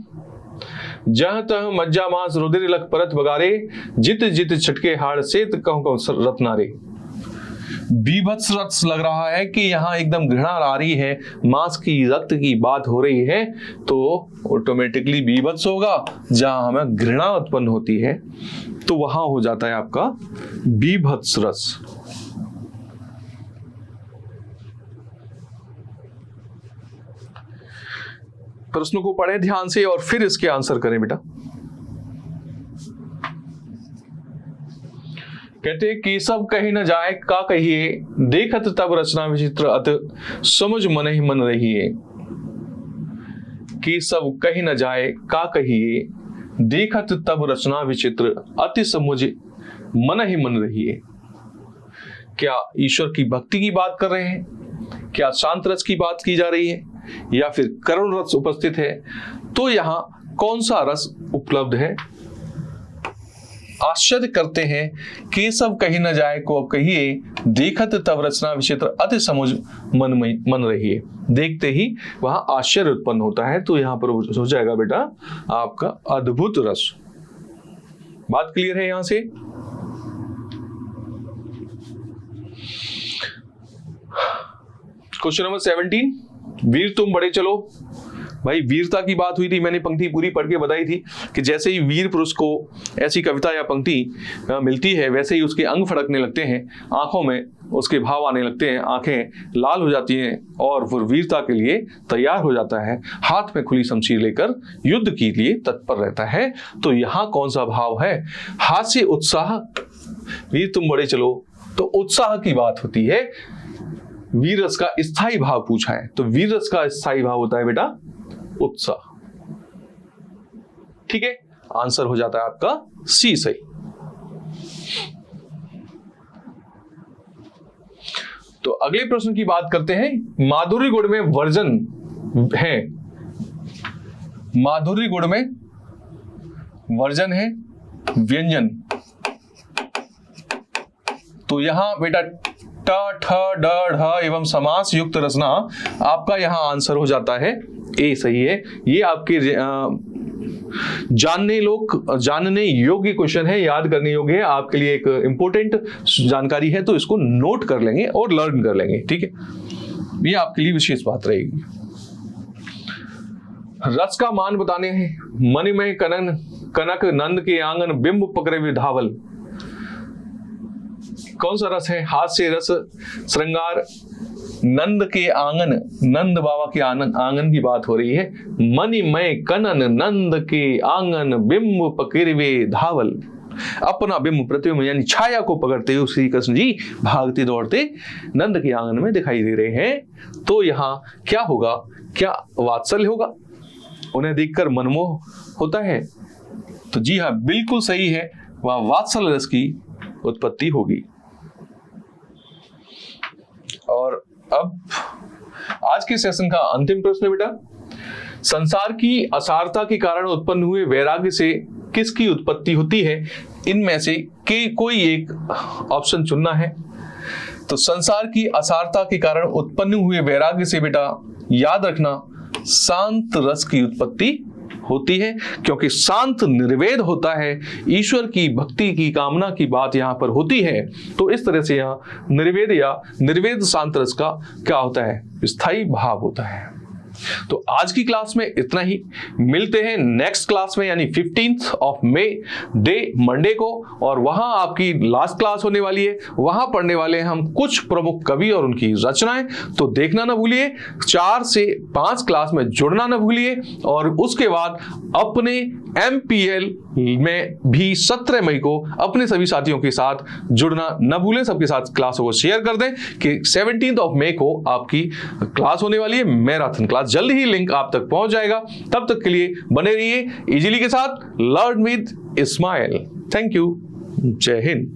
जह तह मज्जा मांस रुधिर लख परत बगारे, जित जित छटके हाड़ से कहूं रत्नारे। बीभत्स रस लग रहा है कि यहां एकदम घृणा आ रही है, मांस की रक्त की बात हो रही है, तो ऑटोमेटिकली बीभत्स होगा। जहां हमें घृणा उत्पन्न होती है तो वहां हो जाता है आपका बीभत्स रस। प्रश्न को पढ़ें ध्यान से और फिर इसके आंसर करें बेटा। कहते कि सब कही न जाए का कहिए, देखत तब रचना विचित्र अत समझ मन ही मन रहिए। कि सब कही न जाए का कहिए, देखत तब रचना विचित्र अति समझ मन ही मन रहिए। क्या ईश्वर की भक्ति की बात कर रहे हैं? क्या शांत रस की बात की जा रही है या फिर करुण रस उपस्थित है? तो यहां कौन सा रस उपलब्ध है? आश्चर्य करते हैं कि सब कही न जाए को कहिए, देखत तब रचना विचित्र अति समझ मन रहिए। देखते ही वहां आश्चर्य उत्पन्न होता है। तो यहां पर हो जाएगा बेटा आपका अद्भुत रस। बात क्लियर है यहां से? क्वेश्चन नंबर 17, वीर तुम बड़े चलो। भाई वीरता की बात हुई थी, मैंने पंक्ति पूरी पढ़ के बताई थी कि जैसे ही वीर पुरुष को ऐसी कविता या पंक्ति मिलती है वैसे ही उसके अंग फड़कने लगते हैं, आंखों में उसके भाव आने लगते हैं, आंखें लाल हो जाती हैं और वो वीरता के लिए तैयार हो जाता है, हाथ में खुली शमशीर लेकर युद्ध के लिए तत्पर रहता है। तो यहाँ कौन सा भाव है? हास्य उत्साह। वीर तुम बड़े चलो, तो उत्साह की बात होती है। वीर रस का स्थायी भाव पूछा है, तो वीर रस का स्थायी भाव होता है बेटा उत्साह। ठीक है, आंसर हो जाता है आपका सी सही। तो अगले प्रश्न की बात करते हैं। माधुर्य गुण में वर्जन है, माधुर्य गुण में वर्जन है व्यंजन। तो यहां बेटा ट ठ ड ढ एवं समास युक्त रचना, आपका यहां आंसर हो जाता है ए सही है। ये आपके जानने योग्य क्वेश्चन है, याद करने योग्य है, आपके लिए एक इंपॉर्टेंट जानकारी है, तो इसको नोट कर लेंगे और लर्न कर लेंगे। ठीक है, ये आपके लिए विशेष बात रहेगी। रस का मान बताने हैं। मन में कनक नंद के आंगन बिंब पकड़े धावल। कौन सा रस है? हास्य रस श्रृंगार। नंद के आंगन, नंद बाबा के आंगन की बात हो रही है। मणिमय कनन नंद के आंगन बिंब पकड़वे धावल। अपना बिंब प्रतिबिंब यानी छाया को पकड़ते हुए श्री कृष्ण जी भागते दौड़ते नंद के आंगन में दिखाई दे रहे हैं। तो यहाँ क्या होगा? क्या वात्सल्य होगा? उन्हें देखकर मनमोह होता है? तो जी हाँ, बिल्कुल सही है, वह वात्सल्य रस की उत्पत्ति होगी। और अब आज के सेशन का अंतिम प्रश्न बेटा, संसार की असारता के कारण उत्पन्न हुए वैराग्य से किसकी उत्पत्ति होती है? इनमें से कोई एक ऑप्शन चुनना है। तो संसार की असारता के कारण उत्पन्न हुए वैराग्य से बेटा याद रखना शांत रस की उत्पत्ति होती है, क्योंकि शांत निर्वेद होता है, ईश्वर की भक्ति की कामना की बात यहां पर होती है। तो इस तरह से यहां निर्वेद या निर्वेद शांत रस का क्या होता है? स्थायी भाव होता है। तो आज की क्लास में इतना ही। मिलते हैं नेक्स्ट क्लास में, यानी 15 मई डे मंडे को, और वहां आपकी लास्ट क्लास होने वाली है। वहां पढ़ने वाले हैं हम कुछ प्रमुख कवि और उनकी रचनाएं। तो देखना ना भूलिए, 4 से 5 क्लास में जुड़ना ना भूलिए। और उसके बाद अपने MPL में भी 17 मई को अपने सभी साथियों के साथ जुड़ना न भूलें। सबके साथ क्लासों को शेयर कर दें कि 17 मई को आपकी क्लास होने वाली है, मैराथन क्लास। जल्द ही लिंक आप तक पहुंच जाएगा। तब तक के लिए बने रहिए इजीली के साथ। Learn with smile. Thank you. जय हिंद।